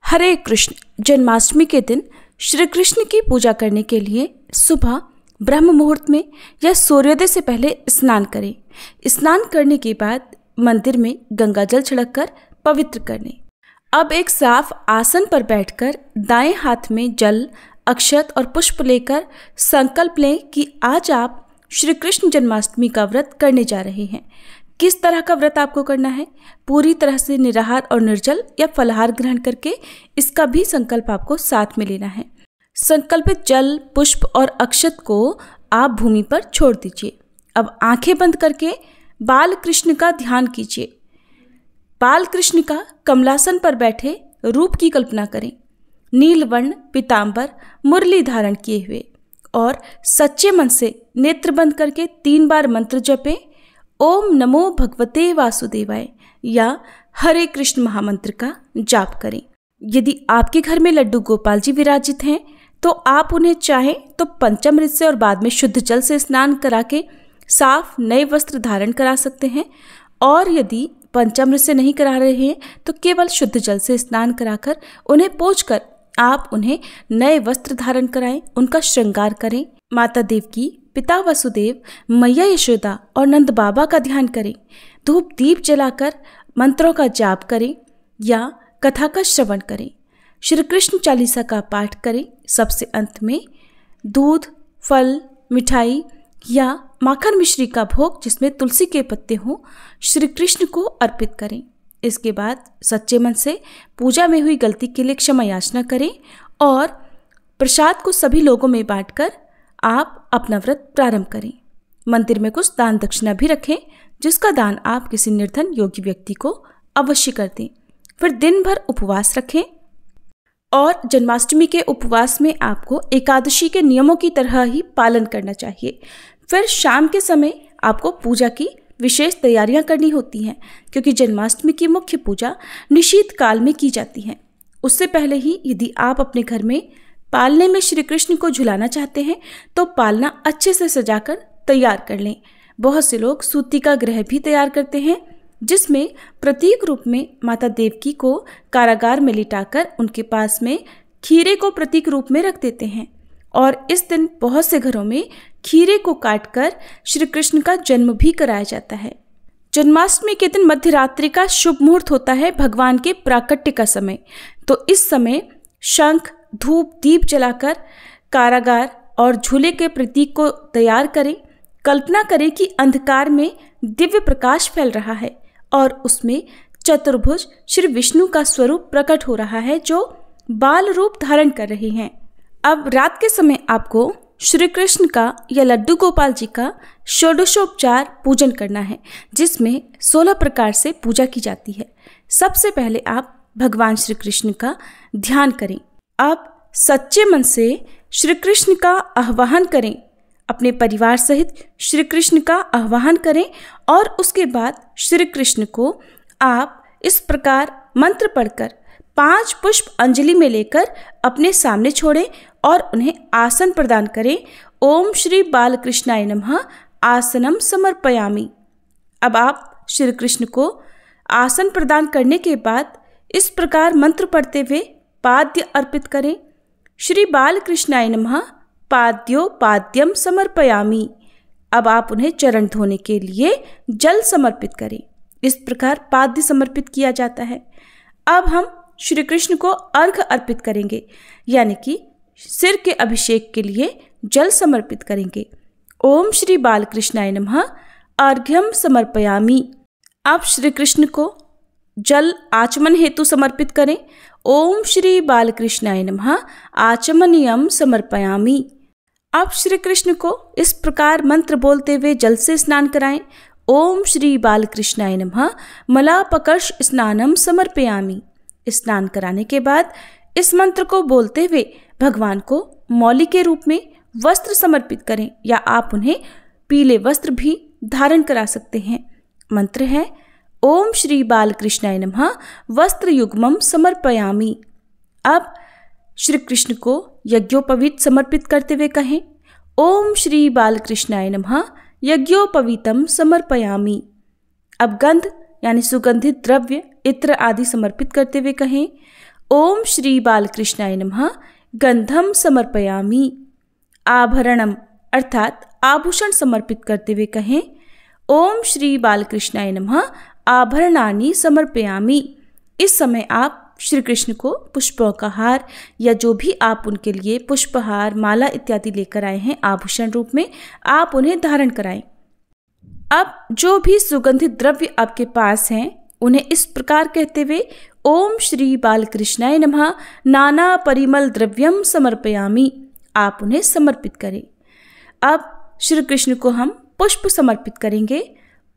हरे कृष्ण। जन्माष्टमी के दिन श्री कृष्ण की पूजा करने के लिए सुबह ब्रह्म मुहूर्त में या सूर्योदय से पहले स्नान करें। स्नान करने के बाद मंदिर में गंगा जल छिड़ककर पवित्र कर लें। अब एक साफ आसन पर बैठकर दाएं हाथ में जल, अक्षत और पुष्प लेकर संकल्प लें कि आज आप श्री कृष्ण जन्माष्टमी का व्रत करने जा रहे हैं। किस तरह का व्रत आपको करना है, पूरी तरह से निराहार और निर्जल या फलाहार ग्रहण करके, इसका भी संकल्प आपको साथ में लेना है। संकल्पित जल, पुष्प और अक्षत को आप भूमि पर छोड़ दीजिए। अब आंखें बंद करके बाल कृष्ण का ध्यान कीजिए। बाल कृष्ण का कमलासन पर बैठे रूप की कल्पना करें। नीलवर्ण पीतांबर मुरली धारण किए हुए और सच्चे मन से नेत्र बंद करके 3 बार मंत्र जपें। ओम नमो भगवते वासुदेवाय या हरे कृष्ण महामंत्र का जाप करें। यदि आपके घर में लड्डू गोपाल जी विराजित हैं तो आप उन्हें चाहें तो पंचामृत से और बाद में शुद्ध जल से स्नान करा के साफ नए वस्त्र धारण करा सकते हैं, और यदि पंचामृत से नहीं करा रहे हैं तो केवल शुद्ध जल से स्नान कराकर उन्हें पोंछकर आप उन्हें नए वस्त्र धारण कराएं, उनका श्रृंगार करें। माता देवकी, पिता वसुदेव, मैया यशोदा और नंद बाबा का ध्यान करें। धूप दीप जलाकर मंत्रों का जाप करें या कथा का श्रवण करें। श्री कृष्ण चालीसा का पाठ करें। सबसे अंत में दूध, फल, मिठाई या माखन मिश्री का भोग जिसमें तुलसी के पत्ते हों, श्री कृष्ण को अर्पित करें। इसके बाद सच्चे मन से पूजा में हुई गलती के लिए क्षमा याचना करें और प्रसाद को सभी लोगों में बांटकर आप अपना व्रत प्रारंभ करें। मंदिर में कुछ दान दक्षिणा भी रखें, जिसका दान आप किसी निर्धन योगी व्यक्ति को अवश्य कर दें। फिर दिन भर उपवास रखें और जन्माष्टमी के उपवास में आपको एकादशी के नियमों की तरह ही पालन करना चाहिए। फिर शाम के समय आपको पूजा की विशेष तैयारियां करनी होती हैं, क्योंकि जन्माष्टमी की मुख्य पूजा निशीत काल में की जाती है। उससे पहले ही यदि आप अपने घर में पालने में श्री कृष्ण को झुलाना चाहते हैं तो पालना अच्छे से सजाकर तैयार कर लें। बहुत से लोग सूती का ग्रह भी तैयार करते हैं, जिसमें प्रतीक रूप में माता देवकी को कारागार में लिटाकर उनके पास में खीरे को प्रतीक रूप में रख देते हैं, और इस दिन बहुत से घरों में खीरे को काटकर श्री कृष्ण का जन्म भी कराया जाता है। जन्माष्टमी के दिन मध्य रात्रि का शुभ मुहूर्त होता है, भगवान के प्राकट्य का समय। तो इस समय शंख, धूप, दीप जलाकर कारागार और झूले के प्रतीक को तैयार करें। कल्पना करें कि अंधकार में दिव्य प्रकाश फैल रहा है और उसमें चतुर्भुज श्री विष्णु का स्वरूप प्रकट हो रहा है, जो बाल रूप धारण कर रहे हैं। अब रात के समय आपको श्री कृष्ण का या लड्डू गोपाल जी का षोडशोपचार पूजन करना है, जिसमें 16 प्रकार से पूजा की जाती है। सबसे पहले आप भगवान श्री कृष्ण का ध्यान करें। अब सच्चे मन से श्री कृष्ण का आह्वान करें। अपने परिवार सहित श्री कृष्ण का आह्वान करें और उसके बाद श्री कृष्ण को आप इस प्रकार मंत्र पढ़कर 5 पुष्प अंजलि में लेकर अपने सामने छोड़ें और उन्हें आसन प्रदान करें। ओम श्री बालकृष्णाय नमः आसनम समर्पयामि। अब आप श्री कृष्ण को आसन प्रदान करने के बाद इस प्रकार मंत्र पढ़ते हुए पाद्य अर्पित करें। श्री बालकृष्णाय नमः पाद्यो पाद्यम समर्पयामि। अब आप उन्हें चरण धोने के लिए जल समर्पित करें। इस प्रकार पाद्य समर्पित किया जाता है। अब हम श्री कृष्ण को अर्घ अर्पित करेंगे, यानी कि सिर के अभिषेक के लिए जल समर्पित करेंगे। ओम श्री बालकृष्णाय नमः अर्घ्यम समर्पयामि। आप श्री कृष्ण को जल आचमन हेतु समर्पित करें। ओम श्री बालकृष्णाय नमः आचमनीयम समर्पयामि। आप श्री कृष्ण को इस प्रकार मंत्र बोलते हुए जल से स्नान कराएं। ओम श्री बालकृष्णाय नमः मलापकर्ष स्नानम समर्पयामि। स्नान कराने के बाद इस मंत्र को बोलते हुए भगवान को मौली के रूप में वस्त्र समर्पित करें, या आप उन्हें पीले वस्त्र भी धारण करा सकते हैं। मंत्र है ओम श्री बालकृष्णाय नमः वस्त्र युग्मम समर्पयामि। अब श्री कृष्ण को यज्ञोपवीत समर्पित करते हुए कहें, ओम श्री बालकृष्णाय नमः यज्ञोपवीतम समर्पयामि। अब गंध यानी सुगंधित द्रव्य, इत्र आदि समर्पित करते हुए कहें, ओम श्री बालकृष्णाय नमः गंधम समर्पयामि। आभरणम अर्थात आभूषण समर्पित करते हुए कहें ओम श्री बालकृष्णाय नमः आभरणानि समर्पयामि। इस समय आप श्री कृष्ण को पुष्पों का हार या जो भी आप उनके लिए पुष्पहार, माला इत्यादि लेकर आए हैं आभूषण रूप में, आप उन्हें धारण कराएं। अब जो भी सुगंधित द्रव्य आपके पास हैं उन्हें इस प्रकार कहते हुए ओम श्री बालकृष्णाय नमः नाना परिमल द्रव्यम समर्पयामि, आप उन्हें समर्पित करें। अब श्री कृष्ण को हम पुष्प समर्पित करेंगे।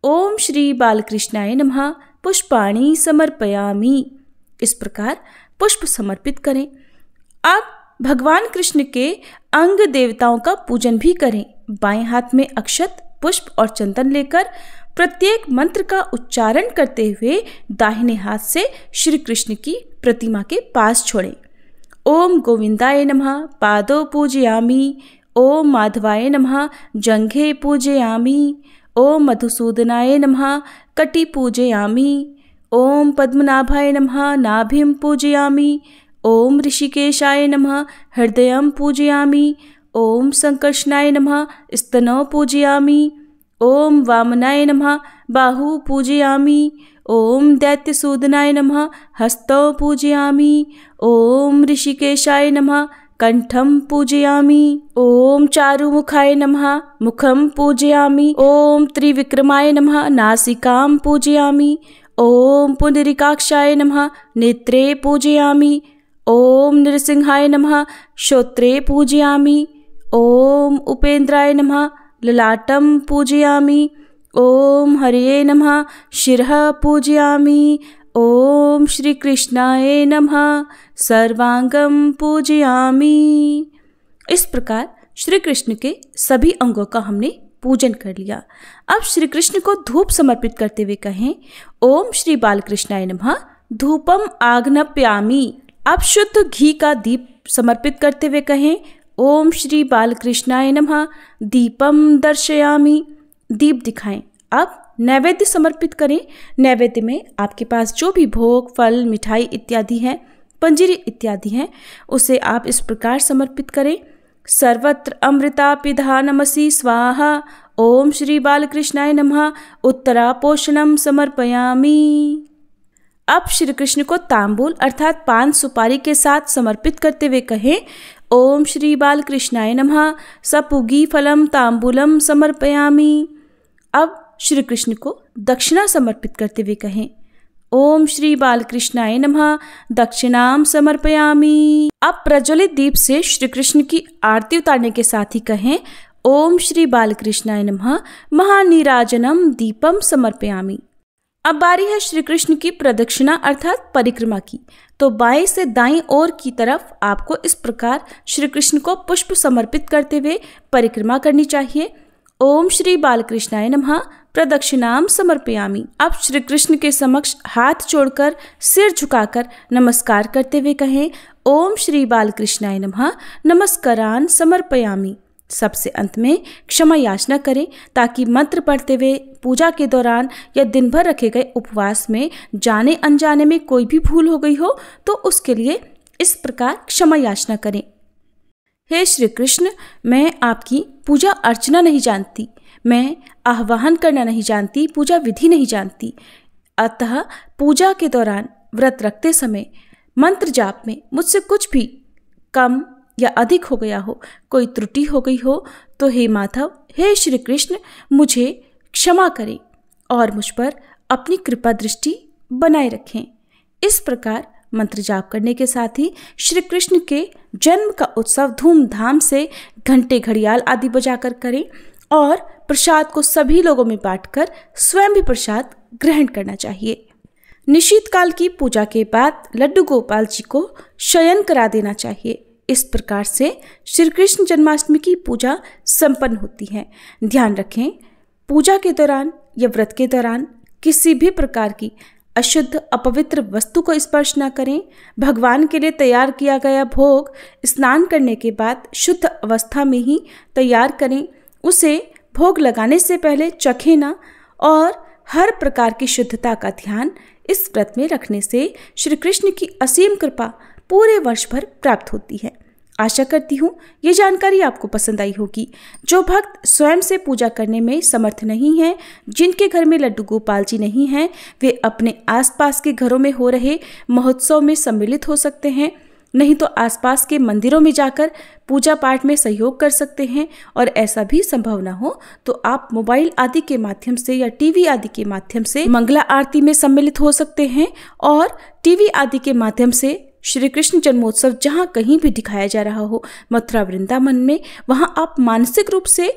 ओम श्री बालकृष्णाय नमः पुष्पाणि समर्पयामि। इस प्रकार पुष्प समर्पित करें। अब भगवान कृष्ण के अंग देवताओं का पूजन भी करें। बाएं हाथ में अक्षत, पुष्प और चंदन लेकर प्रत्येक मंत्र का उच्चारण करते हुए दाहिने हाथ से श्री कृष्ण की प्रतिमा के पास छोड़ें। ओम गोविंदाय नमः पादौ पूजयामि। ओम माधवाय नमः जंघे पूजयामि। ओम मधुसूदनाय नमः कटि पूजयामि। ओम पद्मनाभाय नमः नाभिं पूजयामि। ओम ऋषिकेशाय नमः हृदयं पूजयामि। ओम संकर्षणाय नमः स्तनौ पूजयामि। ओम वामनाय नमः बाहु पूजयामि। ओम दैत्यसूदनाय नमः हस्तौ पूजयामि। ओम ऋषिकेशाय नमः कंठं पूजयामि। ओम चारुमुखाय नमः मुखं पूजयामि। ओम त्रिविक्रमाय नमः नासिकां पूजयामि। ओम पुंडरीकाक्षाय नमः नेत्रे पूजयामि। ओम नृसिंहाय नमः श्रोत्रे पूजयामि। ओम उपेन्द्राय नमः ललाटं पूजयामि। ओम हरये नमः शिरः पूजयामि। ओम श्री कृष्णाय नमः सर्वांगं पूजयामि। इस प्रकार श्री कृष्ण के सभी अंगों का हमने पूजन कर लिया। अब श्री कृष्ण को धूप समर्पित करते हुए कहें ओम श्री बालकृष्णाय नमः धूपम आग्नप्यामि। अब शुद्ध घी का दीप समर्पित करते हुए कहें ओम श्री बालकृष्णाय नमः दीपम दर्शयामि। दीप दिखाएं। अब नैवेद्य समर्पित करें। नैवेद्य में आपके पास जो भी भोग, फल, मिठाई इत्यादि हैं, पंजीरी इत्यादि हैं, उसे आप इस प्रकार समर्पित करें। सर्वत्र अमृता पिधानमसि स्वाहा। ओम श्री बालकृष्णाय नमः उत्तरापोषणम समर्पयामि। अब श्री कृष्ण को तांबूल अर्थात पान सुपारी के साथ समर्पित करते हुए कहें ओम श्री बालकृष्णाय नमः सपुगी फलम तांबूलम समर्पयामि। अब श्री कृष्ण को दक्षिणा समर्पित करते हुए कहें ओम श्री बालकृष्णाय नमः दक्षिणाम समर्पयामि। अब प्रज्वलित दीप से श्री कृष्ण की आरती उतारने के साथ ही कहें ओम श्री बालकृष्णाय नमः महानीराजनम दीपम समर्पयामि। अब बारी है श्री कृष्ण की प्रदक्षिणा अर्थात परिक्रमा की। तो बाएं से दाईं ओर की तरफ आपको इस प्रकार श्री कृष्ण को पुष्प समर्पित करते हुए परिक्रमा करनी चाहिए। ओम श्री बालकृष्णाय नमः प्रदक्षिणाम समर्पयामि। अब श्री कृष्ण के समक्ष हाथ जोड़कर सिर झुकाकर नमस्कार करते हुए कहें ओम श्री बालकृष्णाय नमः नमस्कारान समर्पयामि। सबसे अंत में क्षमा याचना करें ताकि मंत्र पढ़ते हुए पूजा के दौरान या दिन भर रखे गए उपवास में जाने अनजाने में कोई भी भूल हो गई हो तो उसके लिए इस प्रकार क्षमा याचना करें। हे श्री कृष्ण, मैं आपकी पूजा अर्चना नहीं जानती, मैं आह्वान करना नहीं जानती, पूजा विधि नहीं जानती। अतः पूजा के दौरान व्रत रखते समय मंत्र जाप में मुझसे कुछ भी कम या अधिक हो गया हो, कोई त्रुटि हो गई हो तो हे माधव, हे श्री कृष्ण, मुझे क्षमा करें और मुझ पर अपनी कृपा दृष्टि बनाए रखें। इस प्रकार मंत्र जाप करने के साथ ही श्री कृष्ण के जन्म का उत्सव धूमधाम से घंटे घड़ियाल आदि बजाकर करें और प्रसाद को सभी लोगों में बांटकर स्वयं भी प्रसाद ग्रहण करना चाहिए। निशीत काल की पूजा के बाद लड्डू गोपाल जी को शयन करा देना चाहिए। इस प्रकार से श्री कृष्ण जन्माष्टमी की पूजा संपन्न होती है। ध्यान रखें, पूजा के दौरान या व्रत के दौरान किसी भी प्रकार की अशुद्ध अपवित्र वस्तु को स्पर्श न करें। भगवान के लिए तैयार किया गया भोग स्नान करने के बाद शुद्ध अवस्था में ही तैयार करें। उसे भोग लगाने से पहले चखें न और हर प्रकार की शुद्धता का ध्यान इस व्रत में रखने से श्री कृष्ण की असीम कृपा पूरे वर्ष भर प्राप्त होती है। आशा करती हूँ ये जानकारी आपको पसंद आई होगी। जो भक्त स्वयं से पूजा करने में समर्थ नहीं हैं, जिनके घर में लड्डू गोपाल जी नहीं हैं, वे अपने आसपास के घरों में हो रहे महोत्सव में सम्मिलित हो सकते हैं, नहीं तो आसपास के मंदिरों में जाकर पूजा पाठ में सहयोग कर सकते हैं। और ऐसा भी संभव ना हो तो आप मोबाइल आदि के माध्यम से या टीवी आदि के माध्यम से मंगला आरती में सम्मिलित हो सकते हैं। और टीवी आदि के माध्यम से श्री कृष्ण जन्मोत्सव जहाँ कहीं भी दिखाया जा रहा हो मथुरा वृंदावन में, वहाँ आप मानसिक रूप से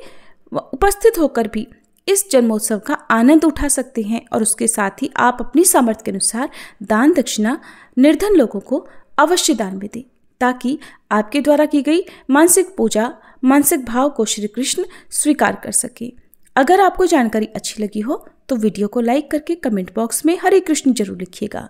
उपस्थित होकर भी इस जन्मोत्सव का आनंद उठा सकते हैं। और उसके साथ ही आप अपनी सामर्थ्य के अनुसार दान दक्षिणा निर्धन लोगों को अवश्य दान में दें, ताकि आपके द्वारा की गई मानसिक पूजा, मानसिक भाव को श्री कृष्ण स्वीकार कर सके। अगर आपको जानकारी अच्छी लगी हो तो वीडियो को लाइक करके कमेंट बॉक्स में हरे कृष्ण जरूर लिखिएगा।